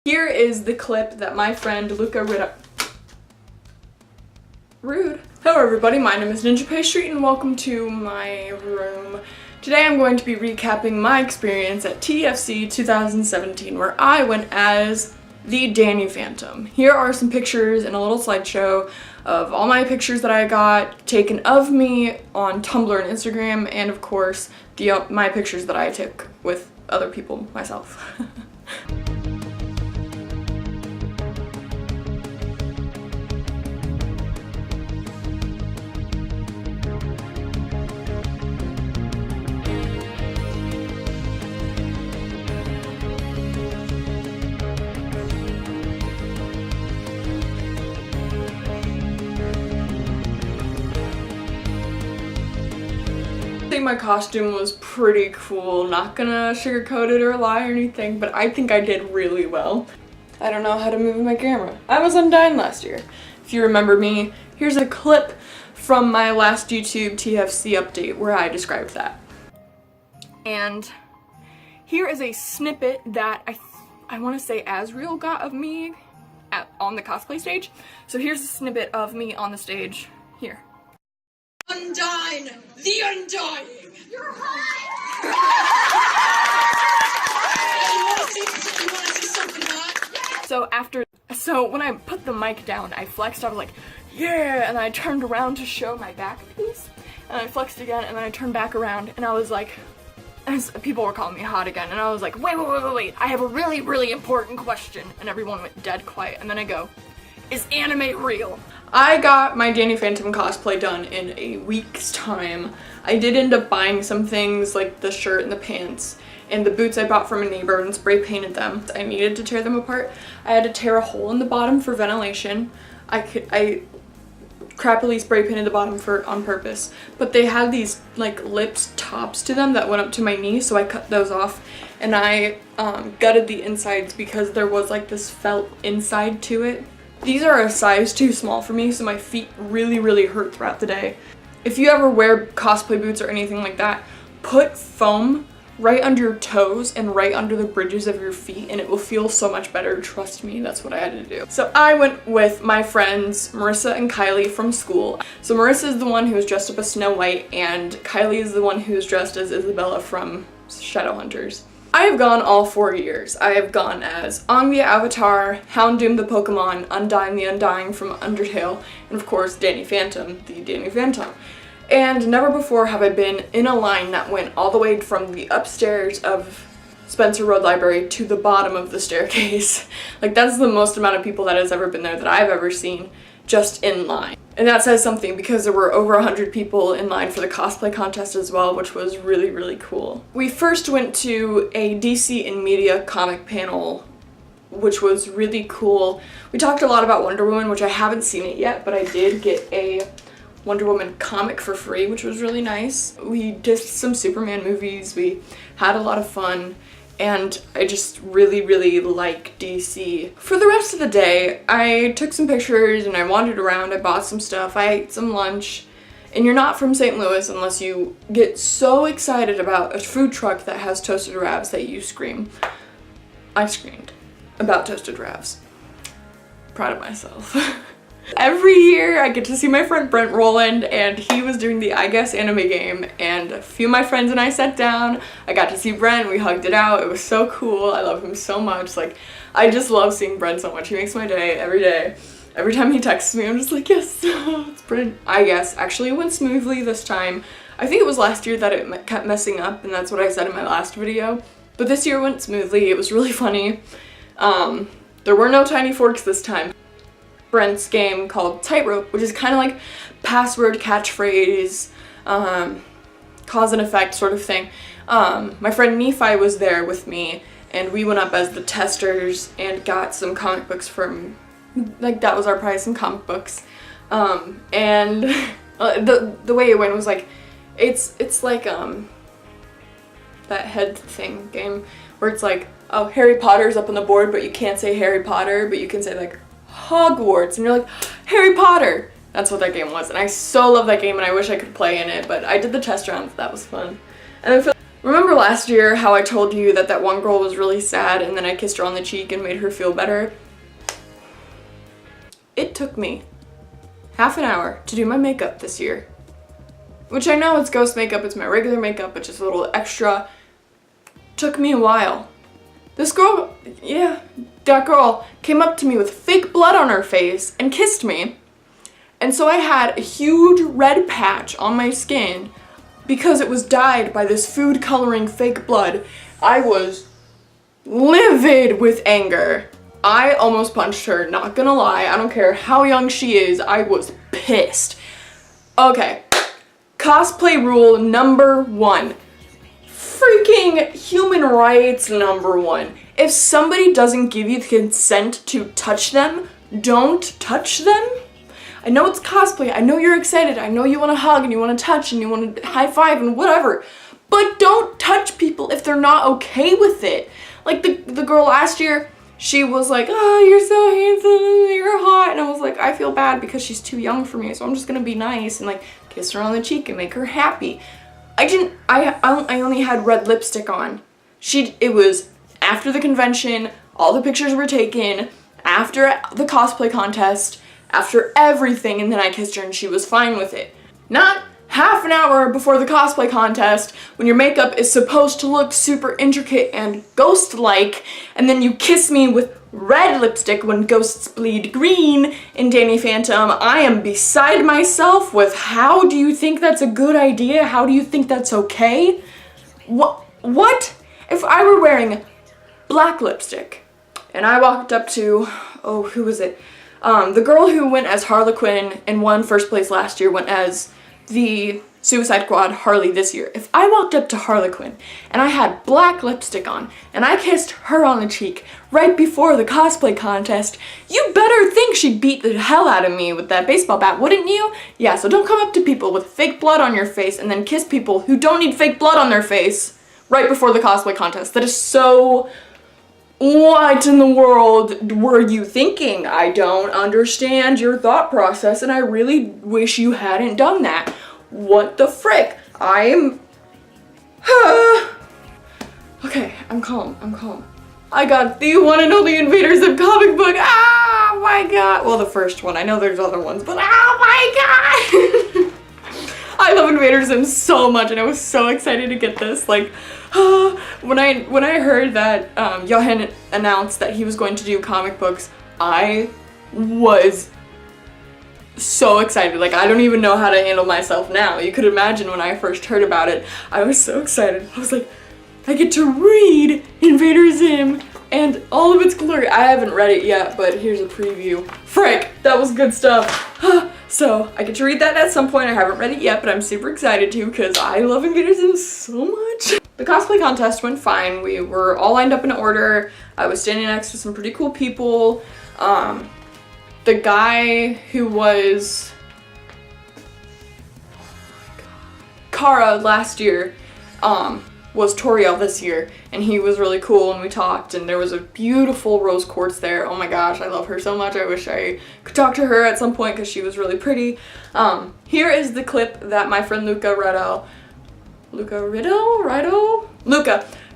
Here is the clip that my friend Luca Rude. Hello everybody, my name is Ninja Pastry and welcome to my room. Today I'm going to be recapping my experience at TFC 2017 where I went as the Danny Phantom. Here are some pictures and a little slideshow of all my pictures that I got taken of me on Tumblr and Instagram, and of course my pictures that I took with other people myself. I think my costume was pretty cool, not gonna sugarcoat it or lie or anything, but I think I did really well. I don't know how to move my camera. I was Undyne last year. If you remember me, here's a clip from my last YouTube TFC update where I described that. And here is a snippet that I want to say Asriel got of me on the cosplay stage. So here's a snippet of me on the stage here. Undyne, the Undying! You're hot! You wanna see something hot? So when I put the mic down, I flexed, I was like, yeah! And I turned around to show my back piece, and I flexed again, and then I turned back around, and I was like, people were calling me hot again, and I was like, wait, I have a really, really important question, and everyone went dead quiet, and then I go, is anime real? I got my Danny Phantom cosplay done in a week's time. I did end up buying some things like the shirt and the pants and the boots I bought from a neighbor and spray painted them. I needed to tear them apart. I had to tear a hole in the bottom for ventilation. I crappily spray painted the bottom on purpose, but they had these like lips tops to them that went up to my knee, so I cut those off and I gutted the insides because there was like this felt inside to it. These are a size too small for me, so my feet really hurt throughout the day. If you ever wear cosplay boots or anything like that, put foam right under your toes and right under the bridges of your feet and it will feel so much better. Trust me, that's what I had to do. So I went with my friends Marissa and Kylie from school. So Marissa is the one who was dressed up as Snow White and Kylie is the one who's dressed as Isabella from Shadowhunters. I have gone all 4 years. I have gone as Aang the Avatar, Houndoom the Pokemon, Undyne the Undying from Undertale, and of course Danny Phantom, the Danny Phantom. And never before have I been in a line that went all the way from the upstairs of Spencer Road Library to the bottom of the staircase. Like that's the most amount of people that has ever been there that I've ever seen just in line. And that says something because there were over 100 people in line for the cosplay contest as well, which was really cool. We first went to a DC in Media comic panel, which was really cool. We talked a lot about Wonder Woman, which I haven't seen it yet, but I did get a Wonder Woman comic for free, which was really nice. We did some Superman movies, we had a lot of fun, and I just really like DC. For the rest of the day, I took some pictures and I wandered around, I bought some stuff, I ate some lunch, and you're not from St. Louis unless you get so excited about a food truck that has toasted ravs that you scream. I screamed about toasted ravs. Proud of myself. Every year I get to see my friend Brent Roland and he was doing the I Guess anime game and a few of my friends and I sat down. I got to see Brent, we hugged it out, it was so cool, I love him so much. Like, I just love seeing Brent so much, he makes my day every day. Every time he texts me I'm just like, yes, it's Brent. I Guess actually went smoothly this time. I think it was last year that it kept messing up and that's what I said in my last video. But this year went smoothly, it was really funny. There were no tiny forks this time. Brent's game called Tightrope, which is kind of like password, catchphrase, cause and effect sort of thing. My friend Nephi was there with me and we went up as the testers and got some comic books from, like that was our prize, some comic books. And the way it went was like, it's like that head thing game where it's like, oh, Harry Potter's up on the board but you can't say Harry Potter, but you can say like Hogwarts, and you're like, Harry Potter! That's what that game was, and I so love that game and I wish I could play in it, but I did the test round, that was fun. And then Remember last year how I told you that that one girl was really sad and then I kissed her on the cheek and made her feel better? It took me half an hour to do my makeup this year. Which I know it's ghost makeup, it's my regular makeup, but just a little extra. Took me a while. This girl, yeah, that girl came up to me with fake blood on her face and kissed me. And so I had a huge red patch on my skin because it was dyed by this food coloring fake blood. I was livid with anger. I almost punched her, not gonna lie. I don't care how young she is, I was pissed. Okay, cosplay rule number 1. Freaking human rights number 1. If somebody doesn't give you the consent to touch them, don't touch them. I know it's cosplay, I know you're excited, I know you want to hug and you want to touch and you want to high five and whatever, but don't touch people if they're not okay with it. Like the girl last year, she was like, oh, you're so handsome, you're hot, and I was like, I feel bad because she's too young for me, so I'm just gonna be nice and like kiss her on the cheek and make her happy. I only had red lipstick on. It was after the convention, all the pictures were taken, after the cosplay contest, after everything, and then I kissed her and she was fine with it. Not half an hour before the cosplay contest when your makeup is supposed to look super intricate and ghost-like, and then you kiss me with red lipstick when ghosts bleed green in Danny Phantom. I am beside myself with how do you think that's a good idea? How do you think that's okay? What? If I were wearing black lipstick and I walked up to, oh, who was it? The girl who went as Harley Quinn and won first place last year went as the Suicide Squad Harley this year. If I walked up to Harley Quinn and I had black lipstick on and I kissed her on the cheek right before the cosplay contest, you better think she'd beat the hell out of me with that baseball bat, wouldn't you? Yeah, so don't come up to people with fake blood on your face and then kiss people who don't need fake blood on their face right before the cosplay contest. That is so... What in the world were you thinking? I don't understand your thought process and I really wish you hadn't done that. What the frick? I'm... Okay, I'm calm. I got the one and only Invader Zim comic book. Ah, my god. Well, the first one. I know there's other ones, but oh my god! I love Invader Zim so much and I was so excited to get this. Like, when I heard that Johan announced that he was going to do comic books, I was so excited. Like, I don't even know how to handle myself now. You could imagine when I first heard about it, I was so excited. I was like, I get to read Invader Zim and all of its glory. I haven't read it yet, but here's a preview. Frick, that was good stuff. So I get to read that at some point. I haven't read it yet, but I'm super excited to because I love Invader Zim so much. The cosplay contest went fine. We were all lined up in order. I was standing next to some pretty cool people. The guy who was Kara last year was Toriel this year, and he was really cool and we talked and there was a beautiful rose quartz there. Oh my gosh, I love her so much. I wish I could talk to her at some point because she was really pretty. Here is the clip that my friend Luca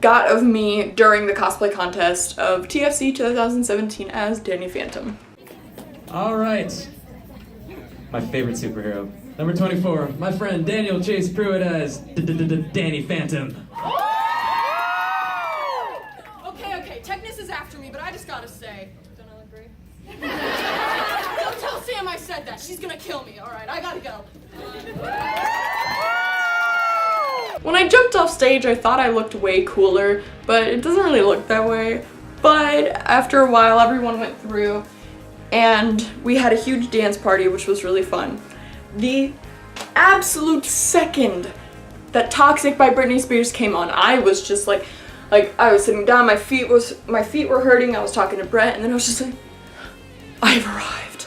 got of me during the cosplay contest of TFC 2017 as Danny Phantom. Alright, my favorite superhero. Number 24, my friend Daniel Chase Pruitt as Danny Phantom. Okay, Technus is after me, but I just gotta say, don't I look great? Don't tell Sam I said that, she's gonna kill me, alright, I gotta go. When I jumped off stage, I thought I looked way cooler, but it doesn't really look that way. But after a while, everyone went through, and we had a huge dance party, which was really fun. The absolute second that Toxic by Britney Spears came on, I was just like I was sitting down, my feet were hurting, I was talking to Brett, and then I was just like, I've arrived.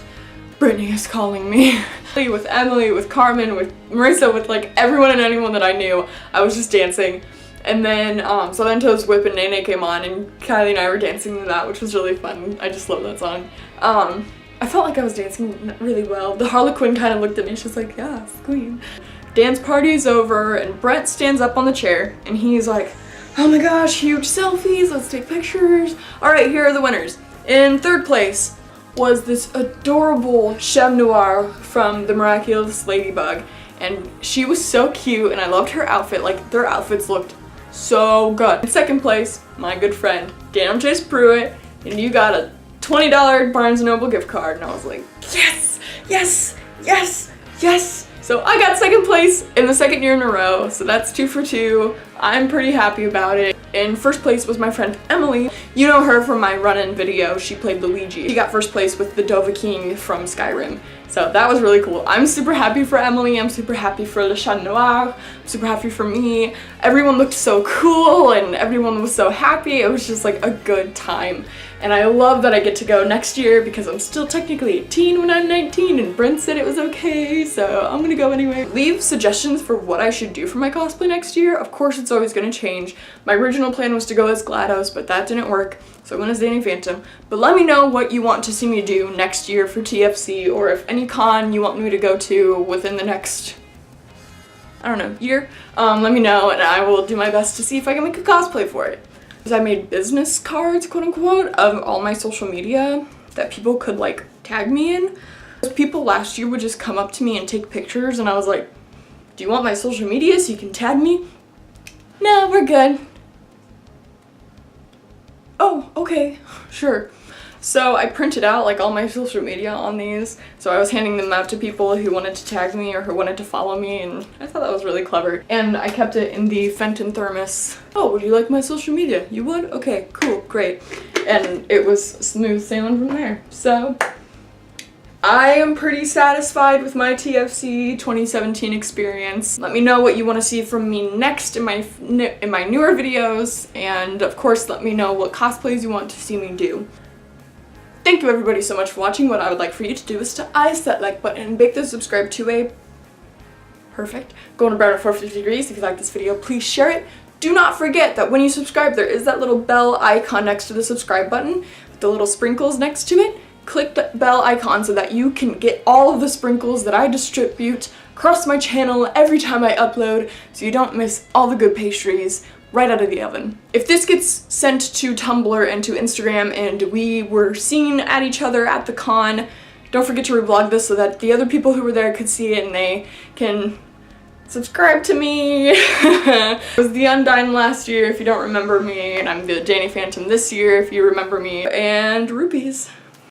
Britney is calling me. With Emily, with Carmen, with Marissa, with like everyone and anyone that I knew, I was just dancing. And then Southern Toast Whip and Nene came on, and Kylie and I were dancing to that, which was really fun. I just love that song. I felt like I was dancing really well. The Harley Quinn kind of looked at me, she's like, yes, queen. dance party is over, and Brett stands up on the chair, and he's like, oh my gosh, huge selfies, let's take pictures. All right, here are the winners. In third place was this adorable Chat Noir from The Miraculous Ladybug, and she was so cute, and I loved her outfit. Like, their outfits looked so good. In second place, my good friend Daniel Chase Pruitt, and you got a $20 Barnes & Noble gift card, and I was like, yes, yes, yes, yes. So I got second place in the second year in a row, so that's 2 for 2. I'm pretty happy about it. In first place was my friend Emily. You know her from my run-in video. She played Luigi. She got first place with the Dovahkiin from Skyrim. So that was really cool. I'm super happy for Emily. I'm super happy for Le Chat Noir. I'm super happy for me. Everyone looked so cool and everyone was so happy. It was just like a good time. And I love that I get to go next year because I'm still technically 18 when I'm 19 and Brent said it was okay, so I'm gonna go anyway. Leave suggestions for what I should do for my cosplay next year. Of course it's always gonna change. My original plan was to go as GLaDOS, but that didn't work, so I went as Danny Phantom. But let me know what you want to see me do next year for TFC, or if any con you want me to go to within the next, I don't know, year. Let me know and I will do my best to see if I can make a cosplay for it. I made business cards, quote unquote, of all my social media that people could like tag me in. People last year would just come up to me and take pictures, and I was like, do you want my social media so you can tag me? No, we're good. Oh, okay, sure. So I printed out like all my social media on these, so I was handing them out to people who wanted to tag me or who wanted to follow me, and I thought that was really clever. And I kept it in the Fenton thermos. Oh, would you like my social media? You would? Okay, cool, great. And it was smooth sailing from there. So I am pretty satisfied with my TFC 2017 experience. Let me know what you want to see from me next in my newer videos, and of course let me know what cosplays you want to see me do. Thank you everybody so much for watching. What I would like for you to do is to ice that like button and make the subscribe to a perfect golden brown at 450 degrees. If you like this video, please share it. Do not forget that when you subscribe, there is that little bell icon next to the subscribe button with the little sprinkles next to it. Click the bell icon so that you can get all of the sprinkles that I distribute across my channel every time I upload, so you don't miss all the good pastries right out of the oven. If this gets sent to Tumblr and to Instagram and we were seen at each other at the con, don't forget to reblog this so that the other people who were there could see it and they can subscribe to me. I was the Undyne last year if you don't remember me, and I'm the Danny Phantom this year if you remember me, and rupees.